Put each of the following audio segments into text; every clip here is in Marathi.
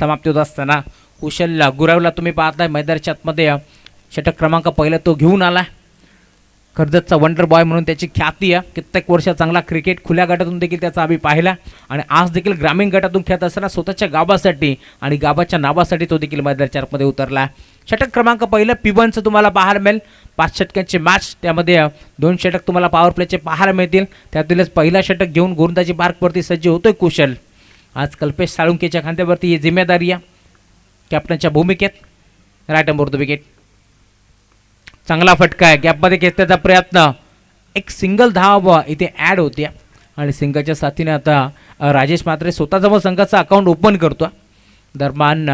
समाप्ती होत असताना कुशल गुरावला तुम्ही पाहताय मैदानाच्या आतमध्ये षटक क्रमांक पहिला तो घेऊन आला. कर्जतचा वंडर बॉय म्हणून त्याची ख्याती आहे. कित्येक वर्ष चांगला क्रिकेट खुल्या गटातून देखील त्याचा आम्ही पाहिला आणि आज देखील ग्रामीण गटातून खेळत असताना स्वतःच्या गावासाठी आणि गावाच्या नावासाठी तो देखील मैदानाच्या आतमध्ये उतरला. षटक क्रमांक पहिलं P1चं तुम्हाला पाहायला मिळेल. 5 षटकांची मॅच, त्यामध्ये 2 षटक तुम्हाला पॉवर प्लेचे पाहायला मिळतील. त्यातीलच पहिला षटक घेऊन गोलंदाजी मार्कवरती सज्ज होतोय कुशल. आज कल्पेश साळुंकेच्या खांद्यावरती ही जिम्मेदारी आहे कॅप्टनच्या भूमिकेत. Right number the wicket. चांगला फटका आहे, गॅपमध्ये घेतल्याचा प्रयत्न. एक सिंगल धाव इथे ॲड होते आणि सिंगलच्या साथीने आता राजेश म्हात्रे स्वतःजवळ संघाचा अकाउंट ओपन करतो. दरम्यान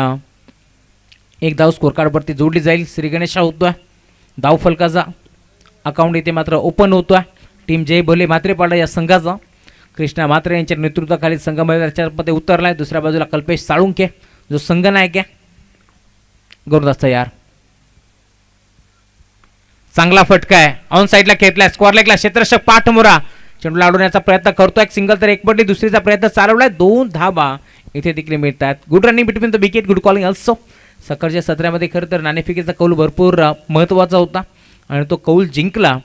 एक धाव स्कोर कार्डवरती जोडली जाईल. श्री गणेशा होतोय. धाव फलकाचा अकाउंट इथे मात्र ओपन होतोय. टीम जय भोले म्हात्रेपाडा या संघाचा कृष्णा म्हात्रे यांच्या नेतृत्वाखाली संघ मैदानामध्ये उतरला आहे. दुसऱ्या बाजूला कल्पेश साळुंके जो संघ नायक आहे. गोलंदाज तयार. चांगला फटका आहे, ऑन साईडला खेळलाय. स्क्वेअर लेगला क्षेत्ररक्षक पाठमोरा चेंडू लावण्याचा प्रयत्न करतोय. एक सिंगल तर एक पडली, दुसरीचा प्रयत्न चालवलाय. 2 धावा इथे देखील मिळतात. Good running between the wicket, good calling also. सकाळच्या सत्रामध्ये खरं तर नाणेफेकीचा कौल भरपूर महत्त्वाचा होता आणि तो कौल जिंकला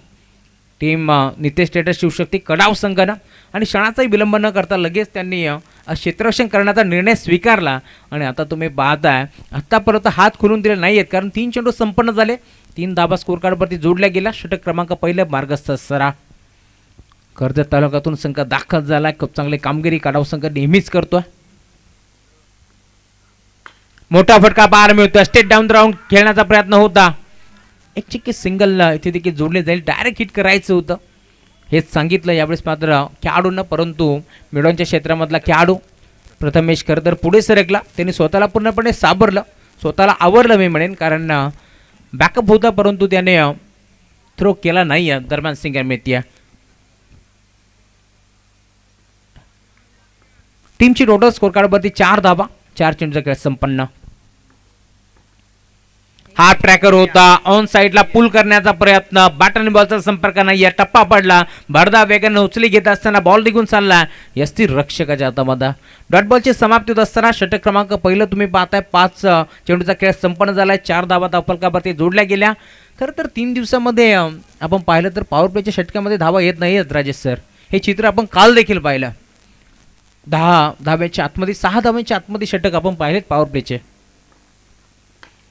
टीम नितेश स्टेटस शिवशक्ती कडाव संघानं आणि क्षणाचाही विलंब न करता लगेच त्यांनी क्षेत्ररक्षण करण्याचा निर्णय स्वीकारला. आणि आता तुम्ही पाहताय आत्तापर्यंत हात खुलून दिले नाही आहेत कारण 3 चेंडू संपन्न झाले. 3 धाबा स्कोर कार्डवरती जोडल्या गेल्या. षटक क्रमांक पहिलं मार्गस्थ सरा. कर्जत तालुक्यातून संघ दाखल झाला. खूप चांगली कामगिरी कडाव संघ नेहमीच करतोय. मोठा फटका पाहायला मिळतोय. स्टेट डाऊन द राऊंड खेळण्याचा प्रयत्न होता. एक चिक्की सिंगल इथे देखील जोडले जाईल. डायरेक्ट हिट करायचं होतं हेच सांगितलं यावेळेस मात्र खेळाडूंना, परंतु मिडॉनच्या क्षेत्रामधला खेळाडू प्रथमेश खरं तर पुढे सरकला. त्यांनी स्वतःला पूर्णपणे सावरलं, स्वतःला आवरलं मी म्हणेन, कारण बॅकअप होता परंतु त्याने थ्रो केला नाही. दरम्यान सिंगर मेहतिया टीमची टोटल स्कोर कार्डवरती 4 धावा, 4 चेंडूचा खेळ संपन्न. हा ट्रॅकर होता. ऑन साईडला पुल करण्याचा प्रयत्न, बॅटन बॉलचा संपर्क नाही. टप्पा पडला. भरदा वेगाने उचली घेत असताना बॉल निघून चालला यस्ती रक्षकाच्या हातामध्ये. डॉट बॉलची समाप्ती होत असताना षटक क्रमांक पहिलं तुम्ही पाहताय. 5 चेंडूचा खेळ संपन्न झालाय. 4 धावा धावफलकावरती जोडल्या गेल्या. खरं तर 3 दिवसामध्ये आपण पाहिलं तर पॉवर प्लेच्या षटकामध्ये धावा येत नाही आहेत राजेश सर. हे चित्र आपण काल देखील पाहिलं. 10 धाव्याच्या आतमध्ये 6 धाव्यांच्या आतमध्ये षटक आपण पाहिलेत पॉवर प्लेचे.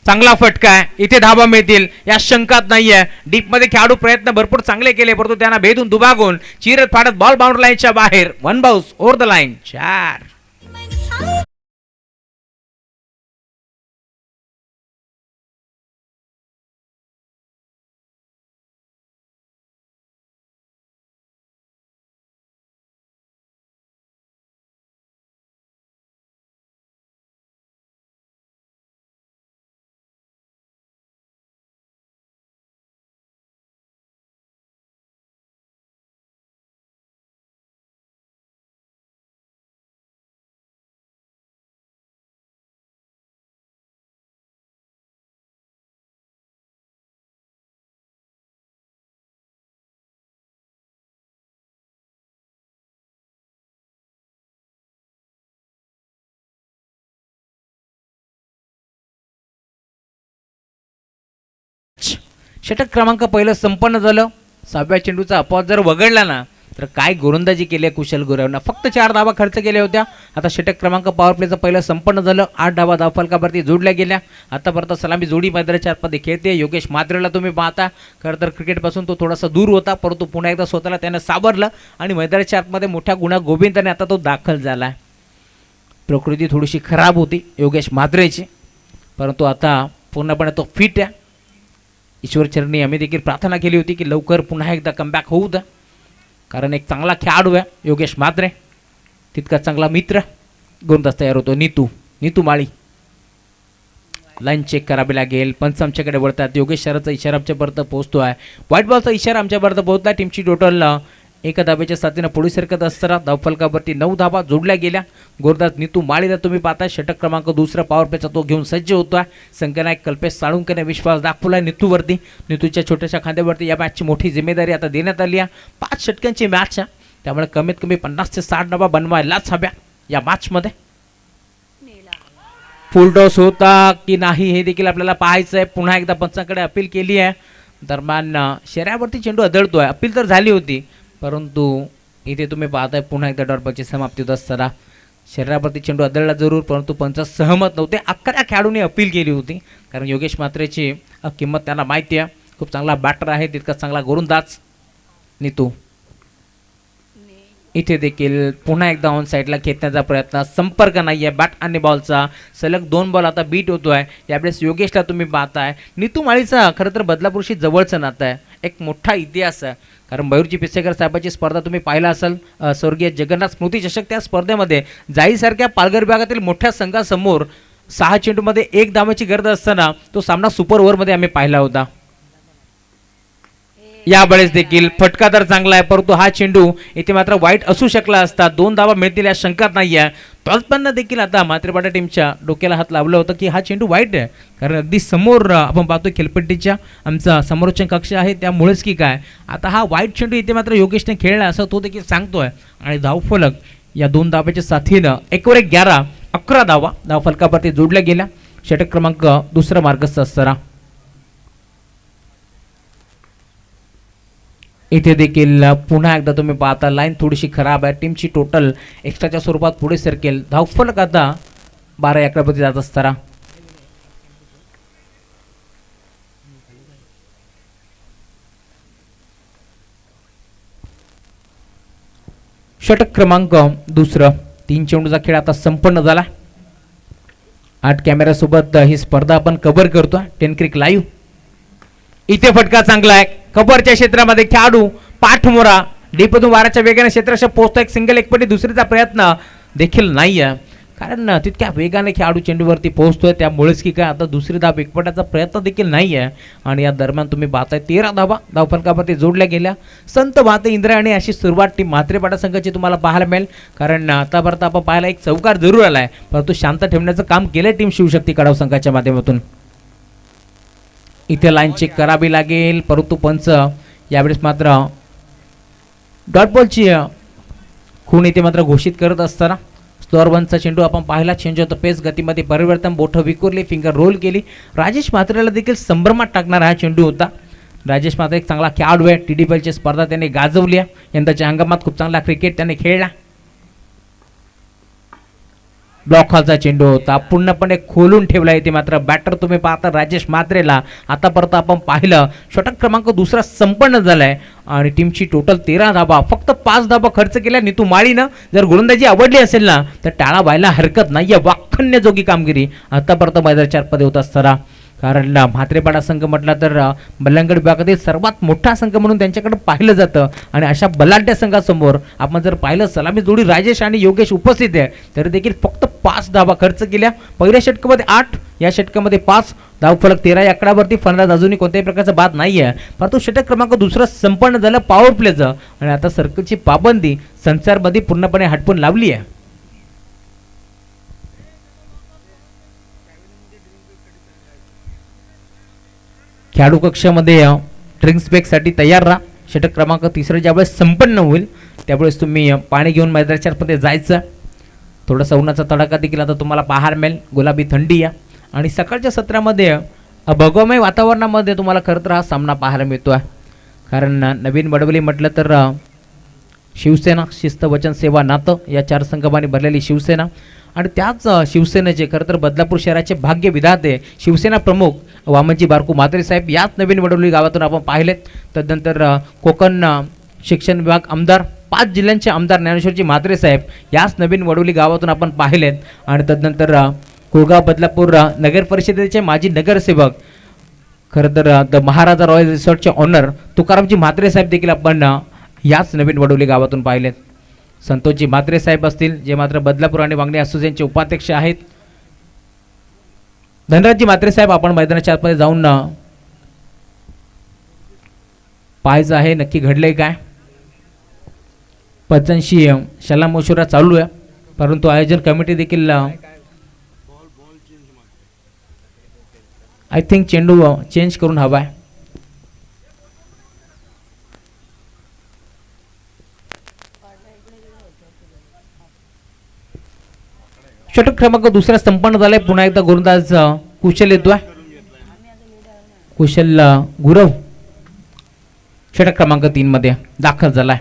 चांगला फटका आहे, इथे धावा मिळतील या शंकात नाहीये. डीप मध्ये खेळाडू प्रयत्न भरपूर चांगले केले परंतु त्यांना भेदून दुभागून चिरत फाडत बॉल बाउंड्री लाईनच्या बाहेर. 1 बाउन्स ओव्हर द लाईन. 4. षटक क्रमांक पहिलं संपन्न झालं. 6व्या चेंडूचा अपवाद जर वगळला ना तर काय गोलंदाजी केली आहे कुशल गुरावनं. फक्त 4 धावा खर्च केल्या होत्या. आता षटक क्रमांक पॉवर प्लेचं पहिलं संपन्न झालं. 8 धावा धावफलकावरती जोडल्या गेल्या. आतापर्यंत सलामी जोडी मैदानाच्या आतमध्ये खेळते. योगेश म्हात्रेला तुम्ही पाहता खरं तर क्रिकेटपासून तो थोडासा दूर होता परंतु पुन्हा एकदा स्वतःला त्यानं सावरलं आणि मैदानाच्या आतमध्ये मोठ्या गुणा गोविंदाने आता तो दाखल झाला. प्रकृती थोडीशी खराब होती योगेश म्हात्रेची परंतु आता पूर्णपणे तो फिट आहे. ईश्वरचरणी आम्ही देखील प्रार्थना केली होती की लवकर पुन्हा एकदा कमबॅक होऊ द्या कारण एक चांगला खेळाडू आहे योगेश म्हात्रे, तितका चांगला मित्र. गोलंदाज तयार होतो. नीतू माळी. लाईन चेक करावी लागेल. पंच आमच्याकडे वळतात. योगेश शहराचा इशारा आमच्यापर्यंत पोहोचतो आहे. व्हाईट बॉलचा इशारा आमच्यापर्यंत पोहोचला. टीमची टोटल 1 धाब्याच्या साथीनं पुढे सरकत असताना धावफलकावरती 9 धावा जोडल्या गेल्या. गोलंदाज नीतू माळीला तुम्ही पाहता. षटक क्रमांक 2 पॉवर प्लेचा तो घेऊन सज्ज होतोय. संघनायक कल्पेश साळुंकेने विश्वास दाखवला नीतूवरती. नीतूच्या छोट्याशा खांद्यावरती या मॅचची मोठी जिम्मेदारी आता देण्यात आली आहे. 5 षटकांची मॅच आहे त्यामुळे कमीत कमी 50 ते 60 धावा बनवायलाच हव्या या मॅचमध्ये. फुल टॉस होता की नाही हे देखील आपल्याला पाहायचं आहे. पुन्हा एकदा पंचांकडे अपील केली आहे. दरम्यान शरीरावरती चेंडू आदळतोय. अपील तर झाली होती, परंतु इथे तुम्ही पाहताय पुन्हा एकदा डॉट बॉलची समाप्ती होत असताना शरीरावरती चेंडू आदळला जरूर, परंतु पंच सहमत नव्हते. 11 खेळाडूंनी अपील केली होती, कारण योगेश म्हात्रेची किंमत त्यांना माहिती आहे. खूप चांगला बॅटर आहे, तितका चांगला गोलंदाज नीतू. इथे देखील पुन्हा एकदा ऑन साईडला खेचण्याचा प्रयत्न, संपर्क नाही आहे बॅट आणि बॉलचा. सलग 2 बॉल आता बीट होतोय. यावेळेस योगेशला तुम्ही पाहताय. नीतू माळीचा खरं तर बदलापूरशी जवळचं नातं आहे, एक मोठा इतिहास आहे. कारण मयूरजी पिसेकर साहेबांची स्पर्धा तुम्ही पाहिला असाल, स्वर्गीय जगन्नाथ स्मृती चषक. त्या स्पर्धेमध्ये जाईसारख्या पालघर विभागातील मोठ्या संघासमोर 6 चेंडूमध्ये 1 धावाची गरज असताना तो सामना सुपर ओव्हरमध्ये आम्ही पाहिला होता. यावेळेस देखील फटका तर चांगला आहे, परंतु हा चेंडू इथे मात्र वाईट असू शकला असता. 2 धावा मिळतील या शंकात नाही आहे. टॉसपॅननं देखील आता म्हात्रेपाडा टीमच्या डोक्याला हात लावलं होतं की हा चेंडू वाईट आहे, कारण अगदी समोर आपण पाहतो खेळपट्टीच्या आमचा समोरच्या कक्ष आहे, त्यामुळेच की काय आता हा वाईट चेंडू इथे मात्र योगेशने खेळला असं तो देखील सांगतोय. आणि धावफलक या 2 धावाच्या साथीनं 1/11 11 धावा धावफलकावरती जोडल्या गेल्या. षटक क्रमांक 2 मार्गस्थ असताना इथे देखील पुन्हा एकदा तुम्ही पाहता लाईन थोडीशी खराब आहे. टीमची टोटल एक्स्ट्राच्या स्वरूपात पुढे सरकेल. धावफलक आता 12/11 मध्ये जात असताना षटक क्रमांक 2 3 चेंडूचा खेळ आता संपन्न झाला. 8 कॅमेऱ्यासोबत ही स्पर्धा आपण कव्हर करतोय 10 क्रिक लाईव्ह. इथे फटका चांगला आहे. कव्हरच्या क्षेत्रामध्ये खेळाडू पाठमोरा डीपमधून वाराच्या वेगाने क्षेत्राशी पोहोचतो. एक सिंगल एकपटी दुसरीचा प्रयत्न देखील नाही आहे, कारण तितक्या वेगाने खेळाडू चेंडूवरती पोहोचतोय, त्यामुळेच की काय आता दुसरी धाव एकपटाचा प्रयत्न देखील नाही आहे. आणि या दरम्यान तुम्ही पाहताय 13 धावा धावफलकावरती जोडल्या गेल्या. संत वाहते इंद्रायणी अशी सुरुवात टीम म्हात्रेपाडा संघाची तुम्हाला पाहायला मिळेल, कारण आतापर्यंत आपण पाहायला एक चौकार जरूर आलाय, परंतु शांत ठेवण्याचं काम केलंय टीम शिवशक्ती कडाव संघाच्या माध्यमातून. इथे लाईन चेक करावी लागेल, परंतु पंच यावेळेस मात्र डॉट बॉलची खूण इथे मात्र घोषित करत असताना स्लोअर 1चा चेंडू आपण पाहिला. चेंज ऑफ द पेस गतीमध्ये परिवर्तन, बोटं विखुरली, फिंगर रोल केली. राजेश म्हात्रेला देखील संभ्रमात टाकणारा हा चेंडू होता. राजेश म्हात्रे एक चांगला खेळाडू आहे. TDPLची स्पर्धा त्याने गाजवली आहे. यंदाच्या हंगामात खूप चांगला क्रिकेट त्याने खेळला. ब्लॉक हॉलचा चेंडू होता, पूर्णपणे खोलून ठेवला. इथे मात्र बॅटर तुम्ही पाहता राजेश म्हात्रेला. आतापर्यंत आपण पाहिलं षटक क्रमांक 2 संपन्न झालाय आणि टीमची टोटल 13 धावा, फक्त 5 धावा खर्च केल्या नीतू माळीनं. जर गोलंदाजी आवडली असेल ना तर टाळा व्हायला हरकत नाही. वाखण्याजोगी कामगिरी आतापर्यंत मैदानाच्या आतमध्ये होत असताना, कारण म्हात्रेपाडा संघ म्हटला तर बल्लांगड विभागातील सर्वात मोठा संघ म्हणून त्यांच्याकडे पाहिलं जातं. आणि अशा बलाढ्य संघासमोर आपण जर पाहिलं सलामी जोडी राजेश आणि योगेश उपस्थित आहे, तर देखील फक्त 5 धावा खर्च केल्या. पहिल्या षटकामध्ये 8, या षटकामध्ये 5. धावफलक 13/11 वरती. फलंदाज अजूनही कोणत्याही प्रकारचा बाद नाही आहे, परंतु षटक क्रमांक 2 संपन्न झालं पॉवर प्लेचं. आणि आता सर्कलची पाबंदी संसारमध्ये पूर्णपणे हटपून लावली आहे. खेळाडू कक्षामध्ये ड्रिंक्स ब्रेकसाठी तयार राहा. षटक क्रमांक 3 ज्यावेळेस संपन्न होईल त्यावेळेस तुम्ही पाणी घेऊन मैदानाच्या आतमध्ये जायचं. थोडासा उन्हाचा तडाखा देखील आता तुम्हाला पाहायला मिळेल. गुलाबी थंडी आहे आणि सकाळच्या सत्रामध्ये भगवमय वातावरणामध्ये तुम्हाला खरं तर हा सामना पाहायला मिळतो आहे. कारण नवीन वडवली म्हटलं तर शिवसेना, शिस्त, वचन, सेवा, नातं या 4 संगमाने भरलेली शिवसेना. आणि त्याच शिवसेनेचे खरं तर बदलापूर शहराचे भाग्य विधाते शिवसेना प्रमुख वामनजी बारकू म्हात्रे साहेब याच नवीन वडवली गावातून आपण पाहिलेत. तदनंतर कोकण शिक्षण विभाग आमदार, 5 जिल्ह्यांचे आमदार ज्ञानेश्वरजी म्हात्रे साहेब याच नवीन वडवली गावातून आपण पाहिलेत. आणि तदनंतर कुळगाव बदलापूर नगर परिषदेचे माजी नगरसेवक, खरं तर द महाराजा रॉयल रिसॉर्टचे ऑनर तुकारामजी म्हात्रे साहेब देखील आपण याच नवीन वडवली गावातून पाहिलेत. संतोषजी म्हात्रे साहेब असतील जे मात्र बदलापूर आणि वांगणी असोसिएशनचे उपाध्यक्ष आहेत. धनराजजी म्हात्रे साहेब आपण मैदानाच्या आतमध्ये जाऊन पाहायचं आहे नक्की घडलंय काय. पंचांशी शलामोशुरा चालू आहे, परंतु आयोजन कमिटी देखील आय थिंक चेंडू चेंज करून हवा आहे. षटक क्रमांक दुसरा संपन्न झालाय. पुन्हा एकदा गोलंदाज कुशल येतोय. कुशल गुरव षटक क्रमांक 3 मध्ये दाखल झालाय.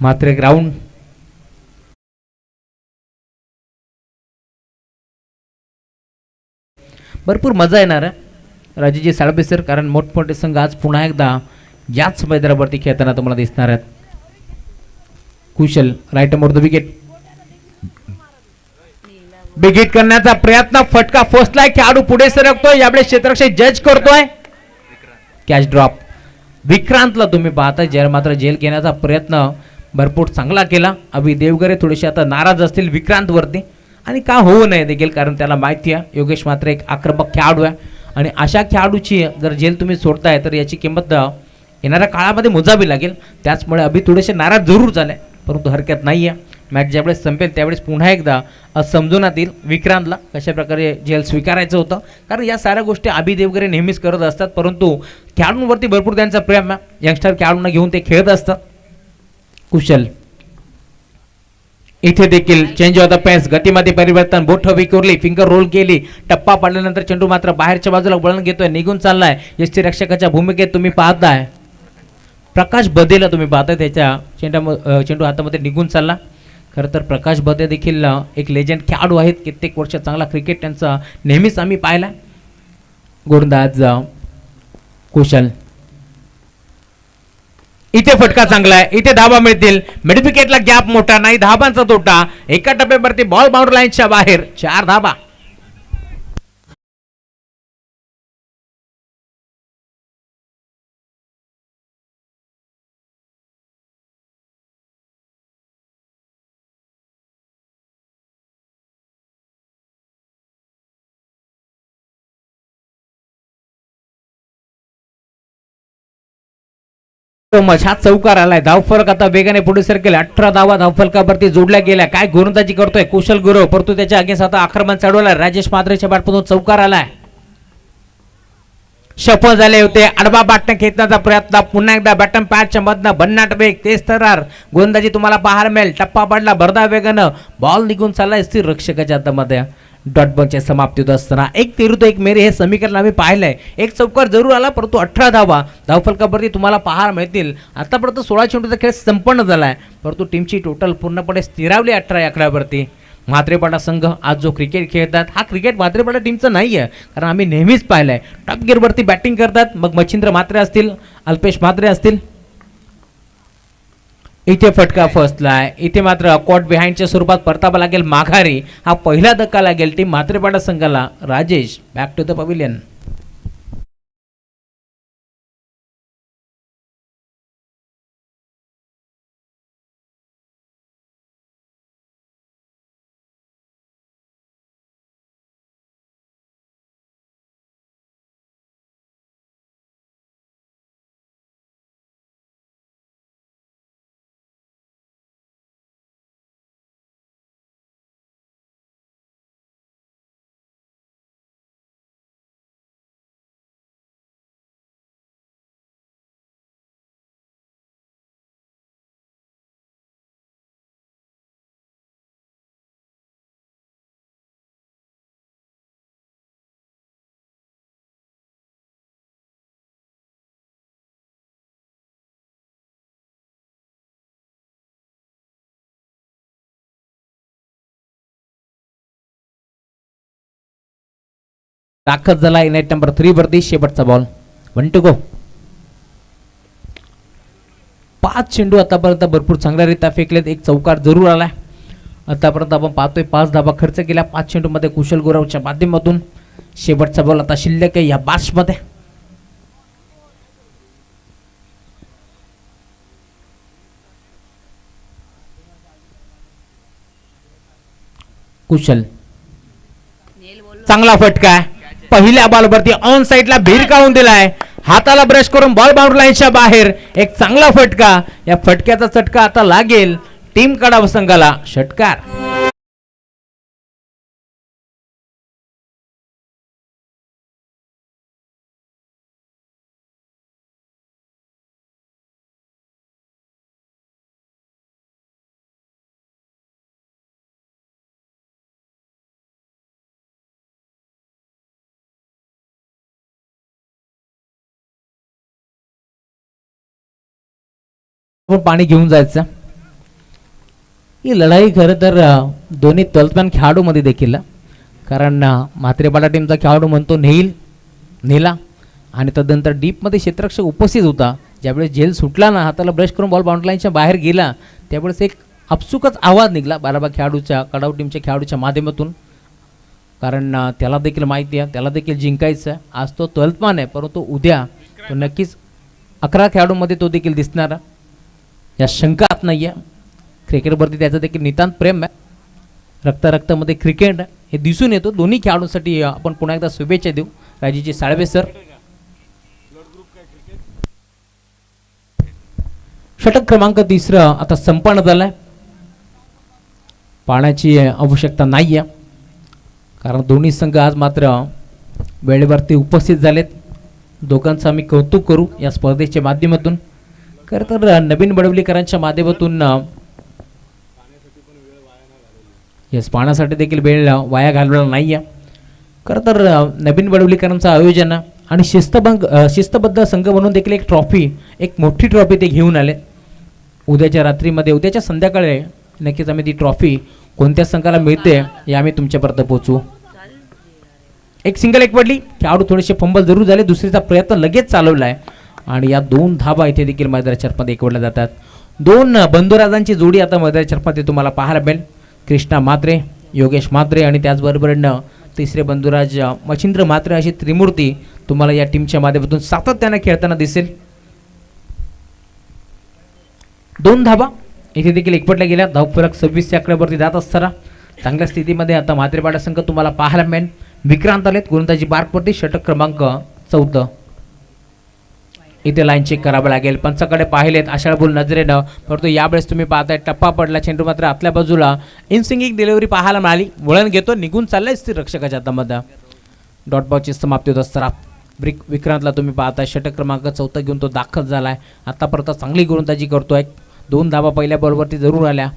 मात्र एक राऊंड भरपूर मजा येणार राजेजी साळबे सर, कारण मोठमोठे संघ आज पुन्हा एकदा याच मैदानावरती खेळताना तुम्हाला दिसणार आहेत. Kushal right more the wicket, big hit करण्याचा प्रयत्न, फटका फसलाय, खेळाडू पुढे सरकतोय, यावेळेस क्षेत्ररक्षक जज करतोय, कॅच ड्रॉप. विक्रांतला तुम्ही पाहता जर मात्र जेल घेण्याचा प्रयत्न भरपूर चांगला केला. अभि देवगरे थोडेसे आता नाराज असतील विक्रांत वरती, आणि का होऊ नये देखील, कारण त्याला माहिती आहे योगेश मात्र एक आक्रमक खेळाडू आहे, आणि अशा खेळाडूची जर जेल तुम्ही सोडताय तर याची किंमत येणाऱ्या काळामध्ये मोजावी लागेल. त्याचमुळे अभि थोडेसे नाराज जरूर झाले, परंतु हरकत नाही आहे. मॅच ज्यावेळेस संपेल त्यावेळेस पुन्हा एकदा समजून येईल विक्रांतला कशा प्रकारे जेल स्वीकारायचं होतं, कारण या साऱ्या गोष्टी अभि देवगरे नेहमीच करत असतात, परंतु खेळाडूंवरती भरपूर त्यांचा प्रेम आहे. यंगस्टर खेळाडूंना घेऊन ते खेळत असतात. कुशल इथे देखील चेंज ऑफ द पेस, गतीमध्ये परिवर्तन, बोट विखुरली, फिंगर रोल केली, टप्पा पडल्यानंतर चेंडू मात्र बाहेरच्या बाजूला वळण घेतोय, निघून चाललाय. यष्टी रक्षकाच्या भूमिकेत तुम्ही पाहताय प्रकाश बदेला, तुम्ही पाहताय त्याच्या चेंडू हातामध्ये निघून चालला. खरं तर प्रकाश बदे देखील एक लेजंड खेळाडू आहेत, कित्येक वर्ष चांगला क्रिकेट त्यांचा नेहमीच आम्ही पाहिला. गोलंदाज कुशल, इथे फटका चांगला आहे, इथे धाबा मिळतील, मिड विकेटला गॅप मोठा नाही, धाबांचा तोटा, एका टप्प्यावरती बॉल बाउंड्री लाईनच्या बाहेर, 4 धाबा. हा चौकार आलाय, धावफलक आता वेगाने पुढे सरकेल, 18 धावा धावफलकावरती जोडल्या गेल्या. काय गोलंदाजी करतोय कुशल गुरव, परंतु त्याच्या अगेन्स्ट आता आक्रमण चढवलाय. राजेश मात्रेच्या बॅटमधून चौकार आलाय, सफल झाले होते. आडवा बॅटन खेचण्याचा प्रयत्न, पुन्हा एकदा बॅटन पॅडच्या मधनं भन्नाट वेग, तेच तरार गोलंदाजी तुम्हाला पाहायला मिळेल. टप्पा पडला भरदा वेगानं, बॉल निघून चाललाय स्थिर रक्षकाच्या हातामध्ये. डॉट बॉलच्या समाप्ती होत असताना 1 तिरुत 1 मेरे हे समीकरण आम्ही पाहिलंय. एक चौकार जरूर आला, परंतु 18 धावा धावफलकावरती तुम्हाला पाहायला मिळतील. आतापर्यंत 16 चेंडूचा खेळ संपन्न झालाय, परंतु टीमची टोटल पूर्णपणे स्थिरावली 18-11 वरती. म्हात्रेपाडा संघ आज जो क्रिकेट खेळतात, हा क्रिकेट म्हात्रेपाडा टीमचा नाही आहे, कारण आम्ही नेहमीच पाहिलंय टॉप गिअरवरती बॅटिंग करतात. मग मच्छिंद्र म्हात्रे असतील, अल्पेश म्हात्रे असतील. इथे फटका फसलाय, इथे मात्र कॉट बिहाइंडच्या स्वरूपात परतावा लागेल माघारी. हा पहिला धक्का लागेल टीम म्हात्रेपाडा संघाला. Rajesh back to the pavilion. दाखल झाला नेट नंबर 3 वरती. शेवटचा बॉल, 1 टू गो. 5 चेंडू आतापर्यंत भरपूर चांगल्यारीत्या फेकलेत, एक चौकार जरूर आलाय. आतापर्यंत आपण पाहतोय 5 धाबा खर्च केल्या 5 चेंडू मध्ये कुशल गुरवच्या माध्यमातून. शेवटचा बॉल आता शिल्लक आहे या बाश मध्ये. कुशल, चांगला फटका, पहिल्या बॉलवरती ऑन साइडला भिरकावून दिलाय, हाताला ब्रश करून बॉल बाउंड्री लाईनच्या बाहेर. एक चांगला फटका, या फटक्याचा चटका आता लागेल टीम कडाव संघाला. षटकार. आपण पाणी घेऊन जायचं. ही लढाई खरं तर दोन्ही तलपॅन खेळाडूमध्ये देखील, कारण म्हात्रेपाडा टीमचा खेळाडू म्हणतो नेला आणि तदनंतर डीपमध्ये क्षेत्ररक्षक उपस्थित होता. ज्यावेळेस झेल सुटला ना, हाताला ब्रश करून बॉल बाउंड्री लाईनच्या बाहेर गेला, त्यावेळेस एक आपसुकच आवाज निघाला बाराबा खेळाडूच्या, कडाऊ टीमच्या खेळाडूच्या माध्यमातून. कारण त्याला देखील माहिती आहे, त्याला देखील जिंकायचं आहे. आज तो तलपमान आहे, परंतु उद्या तो नक्कीच 11 खेळाडूंमध्ये तो देखील दिसणार, या शंकात नाही आहे. क्रिकेटवरती त्याचं देखील नितांत प्रेम आहे. रक्तामध्ये क्रिकेट हे दिसून येतो. दोन्ही खेळाडूंसाठी आपण पुन्हा एकदा शुभेच्छा देऊ. राजेजी साळवे सर. षटक क्रमांक 3 आता संपन्न झालाय. पाण्याची आवश्यकता नाही आहे, कारण दोन्ही संघ आज मात्र वेळेवरती उपस्थित झालेत. दोघांचं आम्ही कौतुक करू या स्पर्धेच्या माध्यमातून. खरं तर नवीन बडवलीकरांच्या माध्यमातून पाण्यासाठी देखील वेळ वाया घालवला नाही आहे. खरं तर नवीन बडवलीकरांचं आयोजन आणि शिस्तबद्ध संघ म्हणून देखील एक ट्रॉफी, एक मोठी ट्रॉफी ते घेऊन आले. उद्याच्या रात्रीमध्ये, उद्याच्या संध्याकाळी नक्कीच आम्ही ती ट्रॉफी कोणत्या संघाला मिळते हे आम्ही तुमच्यापर्यंत पोहोचू. एक सिंगल एक पडली, खेळाडू थोडेसे फंबल जरूर झाले, दुसरीचा प्रयत्न लगेच चालवला आहे आणि या 2 धाबा इथे देखील मैदानाच्या चरपात एकवडल्या जातात. 2 बंधुराजांची जोडी आता मैदानाच्या चरपात तुम्हाला पाहायला मिळेल. कृष्णा म्हात्रे, योगेश म्हात्रे आणि त्याचबरोबर तिसरे बंधुराज मच्छिंद्र म्हात्रे, अशी त्रिमूर्ती तुम्हाला या टीमच्या माध्यमातून सातत्याने खेळताना दिसेल. 2 धाबा इथे देखील एकवटल्या गेल्या. धावफलक 26 च्या आकड्यावरती जात असताना चांगल्या स्थितीमध्ये आता म्हात्रेपाडा संघ तुम्हाला पाहायला मिळेल. विक्रांत आलेत गोलंदाजी बारवरती. षटक क्रमांक 14 इथे लाईन चेक करावं लागेल. पंचाकडे पाहिलेत आषाढ नजरेनं, परंतु यावेळेस तुम्ही पाहताय टप्पा पडला. चेंडू मात्र आतल्या बाजूला इनस्विंगिंग डिलिव्हरी पाहायला मिळाली. वळण घेतो, निघून चाललाय स्थिर रक्षकाच्या हातामध्ये. डॉट बॉलची समाप्ती होत असताना विक्रांतला तुम्ही पाहताय षटक क्रमांक 14 घेऊन तो दाखल झालाय. आतापर्यंत चांगली गोलंदाजी करतोय. 2 धावा पहिल्या बॉलवरती जरूर आल्या.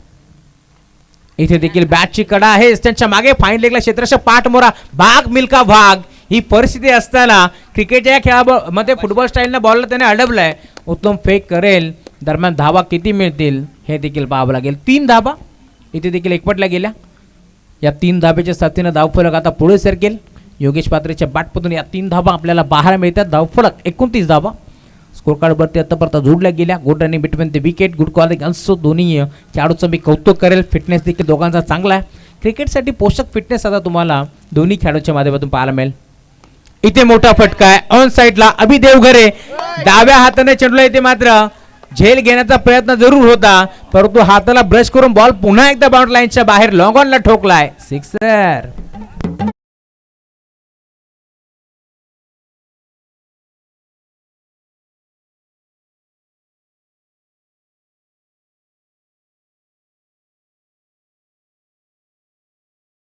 इथे देखील बॅटची कडा आहे, त्यांच्या मागे फाईन लेगला क्षेत्ररक्षक पाठमोरा, भाग मिल्का भाग. ही परिस्थिती असताना क्रिकेटच्या या खेळामध्ये फुटबॉल स्टाईलनं बॉलला त्याने अडवलाय. उत्तम फेक करेल, दरम्यान धावा किती मिळतील हे देखील पाहावं लागेल. 3 धावा इथे देखील एकवटल्या गेल्या. या 3 धाब्याच्या साथीनं धावफलक आता पुढे सरकेल. योगेश पात्रेच्या बॅटमधून या 3 धावा आपल्याला पाहायला मिळतात. धावफलक 29 धावा. स्कोर कार्डवरती आतापर्यंत जोडल्या गेल्या. Good running between the wicket, good calling असो. दोन्ही खेळाडूचं मी कौतुक करेल. फिटनेस देखील दोघांचा चांगला आहे. क्रिकेटसाठी पोषक फिटनेस आता तुम्हाला दोन्ही खेळाडूच्या माध्यमातून पाहायला मिळेल. इथे मोठा फटका आहे ऑन साइडला. अभि देवघरे डाव्या हाताने चेंडूला इथे मात्र झेल घेण्याचा प्रयत्न जरूर होता, परंतु हाताला ब्रश करून बॉल पुन्हा एकदा बाउंड्री लाईनच्या बाहेर लॉंग ऑनला ठोकलाय. सिक्सर.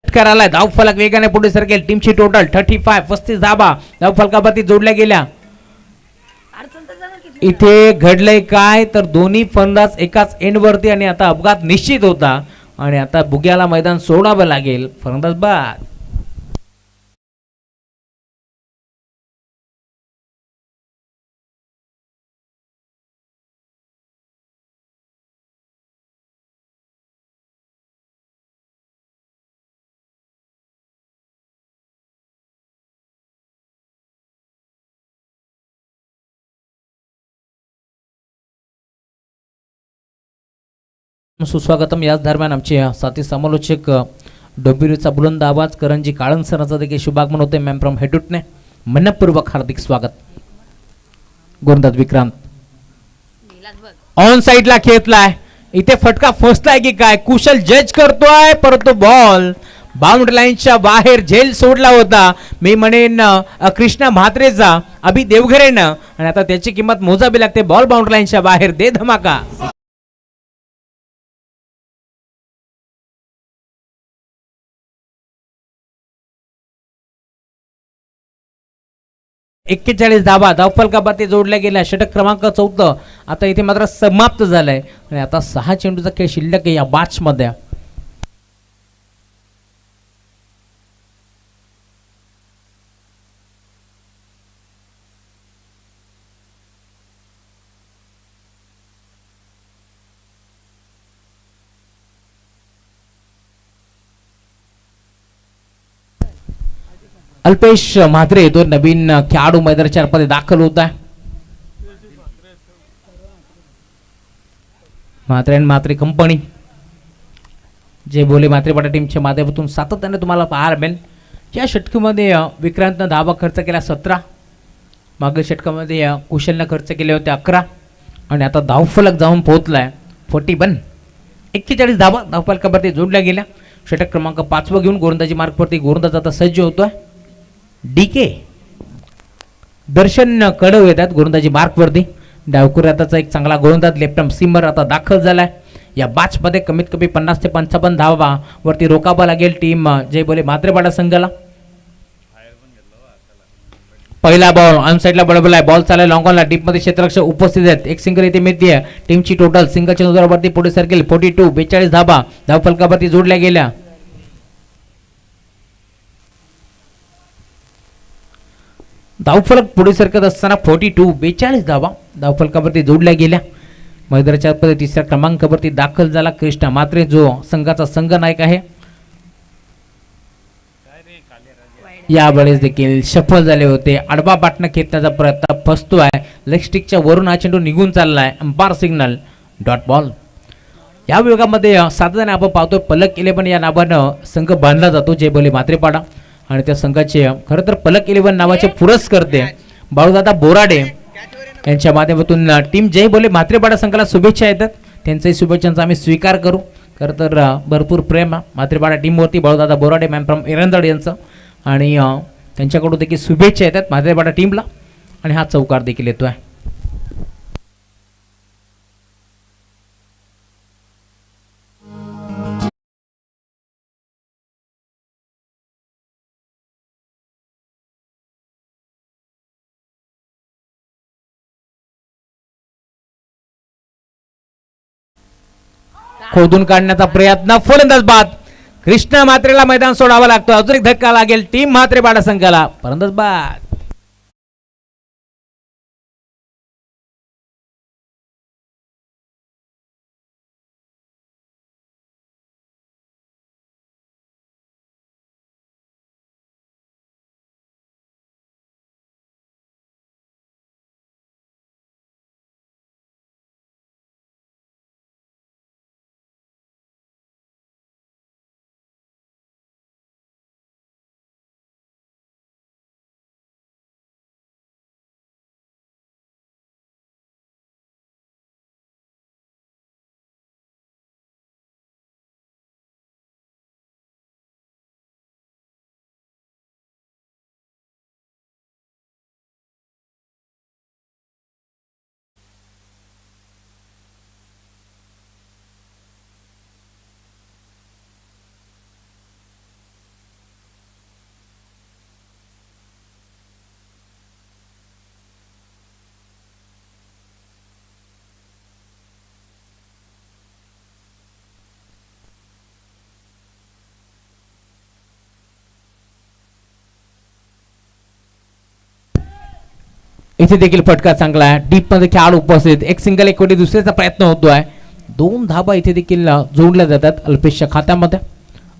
'करायला धावफलक वेगाने पुढे सरकेल. टीमची टोटल 35 धाबा धावफलकावरती जोडल्या गेल्या. इथे घडलंय काय तर दोन्ही फलंदाज एकाच एंड वरती आणि आता अपघात निश्चित होता आणि आता बुग्याला मैदान सोडावं लागेल. फलंदाज बाद. सुस्वागतम. याच दरम्यान आमचे साथी समालोचक डोंबिवलीचा बुलंद आवाज करंजी काळन सरांचा देखील शुभागमन होते. मॅम फ्रॉम हेडुटने मनपूर्वक हार्दिक स्वागत. गोलंदाज विक्रांत ऑन साइडला खेळलाय. इथे फटका फसलाय की काय कुशल जज करतोय, परंतु बॉल बाउंड्री लाईनच्या बाहेर झेल सोडला होता. मी म्हणेन कृष्णा म्हात्रेचा, अभि देवघरेनं, आणि आता त्याची किंमत मोजावी लागते. बॉल बाउंड्री लाईनच्या बाहेर. दे धमाका. एक्केचाळीस धावा धावफलकावरती जोडल्या गेल्या. षटक क्रमांक 14 आता इथे मात्र समाप्त झालाय आणि आता 6 चेंडूचा खेळ शिल्लक आहे या मॅच मध्ये. अल्पेश म्हात्रे येतो नवीन खेळाडू मैदानाच्या मध्ये दाखल होत आहे. म्हात्रे आणि म्हात्रे कंपनी जे बोले म्हात्रेपाडा टीमच्या माध्यमातून सातत्याने तुम्हाला पाहायला मिळेल. या षटकामध्ये विक्रांतनं धावा खर्च केला 17, मागील षटकामध्ये कुशलनं खर्च केले होते 11 आणि आता धावफलक जाऊन पोहोचलाय 41. 41 धावा धावफलकावरती जोडल्या गेल्या. षटक क्रमांक 5 घेऊन गोलंदाजी मार्गवरती गोलंदाज आता सज्ज होतोय. डीके दर्शन कडव येतात गोलंदाजी मार्कवरती. डावकुऱ्याचा एक चांगला गोलंदाज लेफ्ट सीमर आता दाखल झालाय. या बॅचमध्ये कमीत कमी 50 ते 55 धावा वरती रोकावा लागेल टीम जय बोले म्हात्रेपाडा संघाला. पहिला बॉल ऑन साईडला बळबलाय. बॉल चालेल लॉंग ऑनला डीप मध्ये क्षेत्ररक्षक उपस्थित आहेत. एक सिंगल इथे मिळते. टीमची टोटल सिंगलच्या नजरावरती पुढे सरकेल 42. 42 धावा धावफलकावरती जोडल्या गेल्या. धावफलक पुढे सरकत असताना 42 42 धावा धावफलकावरती जोडल्या गेल्या. मैदानाच्या तिसऱ्या क्रमांकावरती दाखल झाला कृष्णा म्हात्रे जो संघाचा संघ नायक आहे. यावेळेस देखील सफल झाले होते. आडवा बाटणं खेचण्याचा प्रयत्न फसतो आहे. लेग स्टिकच्या वरून हा चेंडू निघून चाललाय. Umpire signal dot ball. या विभागामध्ये सातत्याने आपण पाहतोय पलक 11 या नावानं संघ बांधला जातो जय बोले म्हात्रेपाडा आणि त्या संघाचे खरं तर पलक 11 नावाचे पुरस्कर्ते बाळूदादा बोराडे यांच्या माध्यमातून टीम जय बोले म्हात्रेपाडा संघाला शुभेच्छा येतात. त्यांच्याही शुभेच्छांचा आम्ही स्वीकार करू. खरं तर भरपूर प्रेम म्हात्रेपाडा टीमवरती बाळूदादा बोराडे मॅम फ्रॉम एरंदड यांचं आणि त्यांच्याकडून देखील शुभेच्छा येतात म्हात्रेपाडा टीमला आणि हा चौकार देखील येतो आहे. खोदून काढण्याचा प्रयत्न फलंदाज बाद. कृष्णा म्हात्रेला मैदान सोडावं लागतं. अजून एक धक्का लागेल टीम म्हात्रेपाडा संघाला. फलंदाज बाद. इथे देखील फटका चांगला आहे. डीप मध्ये खेळाडू उपस्थित. एक सिंगल एक कोटी दुसऱ्याचा प्रयत्न होतोय. 2 धाबा इथे देखील जोडल्या जातात अल्पेशच्या खात्यामध्ये.